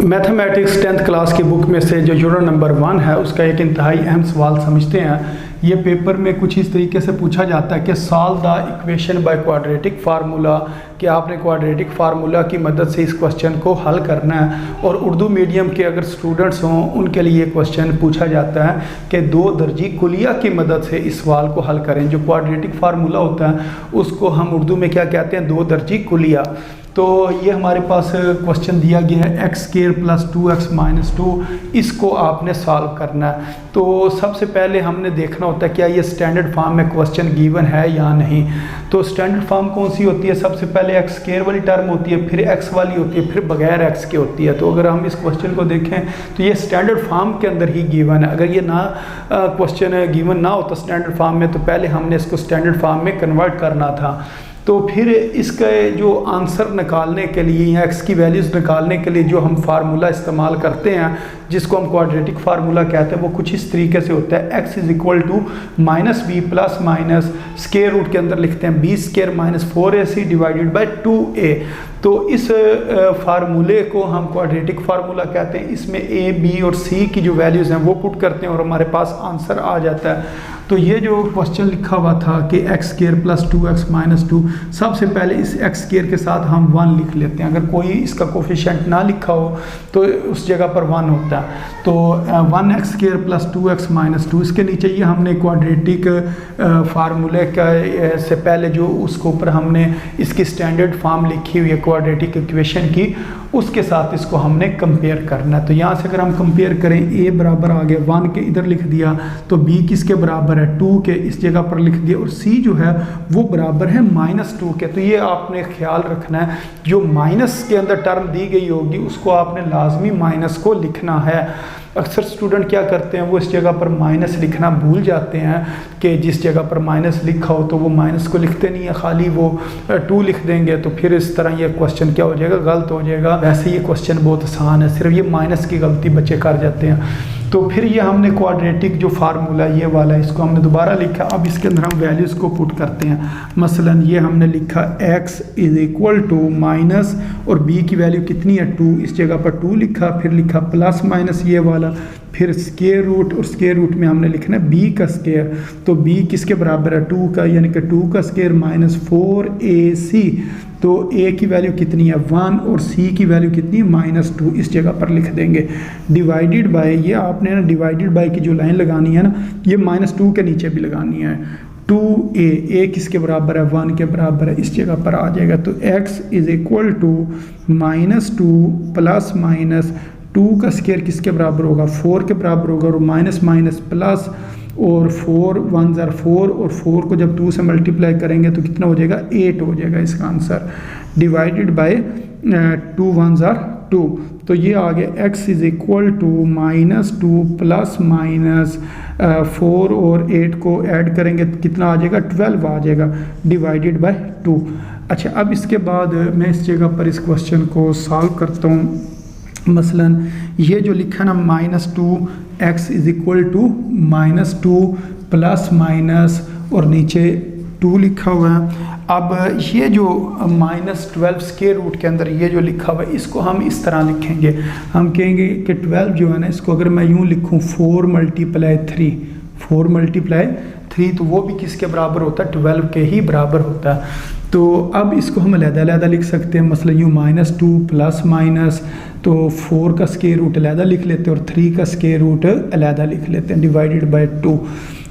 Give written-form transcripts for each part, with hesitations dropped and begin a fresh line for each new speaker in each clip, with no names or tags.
Mathematics 10th class की book में से जो यूनिट नंबर 1 है उसका एक इंतहाई अहम सवाल समझते हैं। ये पेपर में कुछ इस तरीके से पूछा जाता है कि solve the equation by quadratic formula, कि आपने क्वाड्रेटिक फार्मूला की मदद से इस क्वेश्चन को हल करना है। और उर्दू मीडियम के अगर स्टूडेंट्स हों उनके लिए क्वेश्चन पूछा जाता है कि दो दर्जी कुलिया की मदद से इस सवाल को हल करें। जो क्वाड्रेटिक फार्मूला होता है उसको हम उर्दू में क्या कहते हैं, दो दर्जी कुलिया। तो ये हमारे पास क्वेश्चन दिया गया है x square plus 2x minus 2, इसको आपने सॉल्व करना है। तो सबसे पहले हमने देखना होता है क्या ये स्टैंडर्ड फॉर्म में क्वेश्चन गिवन है या नहीं। तो स्टैंडर्ड फॉर्म कौन सी होती है, सबसे पहले एक्स स्क्वायर वाली टर्म होती है, फिर एक्स वाली होती है, फिर बगैर एक्स के होती है। तो अगर हम इस क्वेश्चन को देखें तो ये स्टैंडर्ड फॉर्म के अंदर ही गिवन है। अगर ये ना क्वेश्चन गिवन ना होता स्टैंडर्ड फॉर्म में तो पहले हमने इसको स्टैंडर्ड फॉर्म में कन्वर्ट करना था। तो फिर इसके जो आंसर निकालने के लिए या एक्स की वैल्यूज़ निकालने के लिए जो हम फार्मूला इस्तेमाल करते हैं जिसको हम क्वाड्रेटिक फार्मूला कहते हैं वो कुछ इस तरीके से होता है। X is equal to minus b plus minus square root के अंदर लिखते हैं b square minus 4ac divided by 2a। तो इस फार्मूले को हम क्वाड्रेटिक फार्मूला कहते हैं। इसमें a, b और c की जो वैल्यूज़ हैं वो पुट करते हैं और हमारे पास आंसर आ जाता है। तो ये जो क्वेश्चन लिखा हुआ था कि x square plus 2x minus 2, सबसे पहले इस एक्स स्क्वायर के साथ हम 1 लिख लेते हैं। अगर कोई इसका कोफिशिएंट ना लिखा हो तो उस जगह पर 1 होता है। तो 1x square plus 2x minus 2, इसके नीचे ये हमने क्वाड्रेटिक फार्मूले का से पहले जो उसके ऊपर हमने इसकी स्टैंडर्ड फॉर्म लिखी हुई है क्वाड्रेटिक इक्वेशन की, उसके साथ इसको हमने कंपेयर करना है। तो यहाँ से अगर हम कंपेयर करें a बराबर आ गया 1 के इधर लिख दिया, तो b किसके बराबर है 2 के, इस जगह पर लिख दिया, और c जो है वो बराबर है -2 के। तो ये आपने ख्याल रखना है जो माइनस के अंदर टर्म दी गई होगी उसको आपने लाजमी माइनस को लिखना है। अक्सर स्टूडेंट क्या करते हैं वो इस जगह पर माइनस लिखना भूल जाते हैं कि जिस जगह पर माइनस लिखा हो तो वो माइनस को लिखते नहीं है, खाली वो 2 लिख देंगे। तो फिर इस तरह ये क्वेश्चन क्या हो जाएगा, गलत हो जाएगा। वैसे ये क्वेश्चन बहुत आसान है, सिर्फ ये माइनस की गलती बच्चे कर जाते हैं। तो फिर ये हमने क्वाड्रेटिक जो फार्मूला ये वाला इसको हमने दोबारा लिखा। अब इसके अंदर हम वैल्यूज़ को पुट करते हैं। मसलन ये हमने लिखा x is equal to minus और b की वैल्यू कितनी है 2, इस जगह पर 2 लिखा, फिर लिखा प्लस माइनस ये वाला, फिर स्क्वायर रूट, और स्क्वायर रूट में हमने लिखना है b का स्क्वायर। तो b किसके बराबर है 2 का, यानी कि 2 का स्क्वायर माइनस 4ac। तो a की वैल्यू कितनी है 1 और c की वैल्यू कितनी है -2, इस जगह पर लिख देंगे। डिवाइडेड बाय, ये आपने ना डिवाइडेड बाय की जो लाइन लगानी है ना ये -2 के नीचे भी लगानी है। 2a किसके बराबर है 1 के बराबर है, इस जगह पर आ जाएगा। तो x is equal to -2 plus minus 2 का स्क्वायर किसके बराबर होगा 4 के बराबर होगा, और माइनस माइनस प्लस, और 4 1 ज़र 4, और 4 को जब 2 से मल्टीप्लाई करेंगे तो कितना हो जाएगा 8 हो जाएगा इसका आंसर। डिवाइडेड बाय 2 1 ज़र 2। तो ये आ गया x is equal to -2 plus minus 4 और 8 को ऐड करेंगे तो कितना आ जाएगा 12 आ जाएगा, डिवाइडेड बाय 2। अच्छा, अब इसके बाद मैं इस जगह पर इस क्वेश्चन को सॉल्व करता हूँ। मसलन ये जो लिखा ना -2x is equal to -2 plus minus और नीचे 2 लिखा हुआ है। अब ये जो -12 स्क्वायर रूट के अंदर ये जो लिखा हुआ है इसको हम इस तरह लिखेंगे। हम कहेंगे कि 12 जो है ना इसको अगर मैं यूँ लिखूँ 4 मल्टीप्लाई 3 तो वो भी किसके बराबर होता है 12 के ही बराबर होता है। तो अब इसको हम अलग-अलग लिख सकते हैं। मसलन यूँ -2 प्लस माइनस, तो 4 का स्क्वायर रूट अलग लिख लेते हैं और 3 का स्क्वायर रूट अलग लिख लेते हैं, डिवाइडेड बाय 2।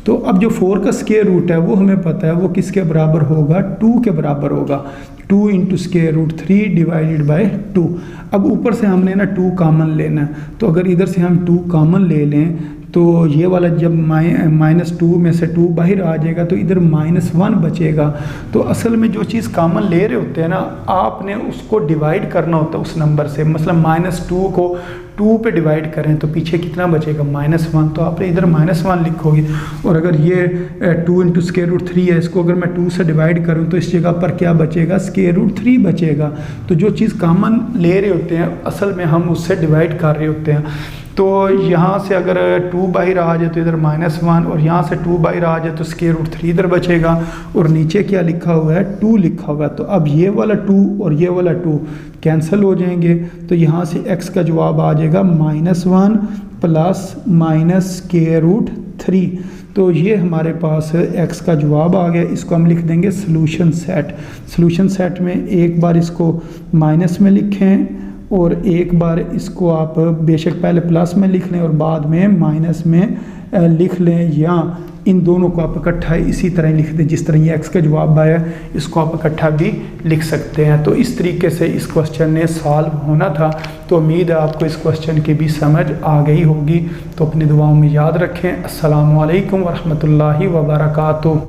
तो अब जो 4 का स्क्वायर रूट है वो हमें पता है वो किसके बराबर होगा 2 के बराबर होगा। 2 into square root 3 divided by 2। अब ऊपर से हमने ना 2 कॉमन लेना है, तो अगर इधर से हम 2 कॉमन ले लें तो ये वाला जब -2 में से 2 बाहर आ जाएगा तो इधर -1 बचेगा। तो असल में जो चीज़ कॉमन ले रहे होते हैं ना आपने उसको डिवाइड करना होता है उस नंबर से। मतलब -2 को 2 पे डिवाइड करें तो पीछे कितना बचेगा -1, तो आपने इधर -1 लिखोगे। और अगर ये 2 इंटू स्क्वायर रूट 3 है, इसको अगर मैं 2 से डिवाइड करूं तो इस जगह पर क्या बचेगा स्क्वायर रूट 3 बचेगा। तो जो चीज़ कॉमन ले रहे होते हैं असल में हम उससे डिवाइड कर रहे होते हैं। तो यहाँ से अगर 2 बाहर आ जाए तो इधर -1 और यहाँ से 2 बाहर आ जाए तो √3 इधर बचेगा और नीचे क्या लिखा हुआ है 2 लिखा हुआ है। तो अब ये वाला 2 और ये वाला 2 कैंसिल हो जाएंगे तो यहाँ से x का जवाब आ जाएगा -1 प्लस -√3। तो ये हमारे पास x का जवाब आ गया। इसको हम लिख देंगे सॉल्यूशन सेट। सॉल्यूशन सेट में एक बार इसको माइनस में लिखें और एक बार इसको आप बेशक पहले प्लस में लिख लें और बाद में माइनस में लिख लें, या इन दोनों को आप इकट्ठा इसी तरह लिख दें जिस तरह ये x का जवाब आया इसको आप इकट्ठा भी लिख सकते हैं। तो इस तरीके से इस क्वेश्चन ने सॉल्व होना था। तो उम्मीद है आपको इस क्वेश्चन की भी समझ आ गई होगी। तो अपनी दुआओं में याद रखें। अस्सलामु अलैकुम वरहमतुल्लाहि वबरकातुहू।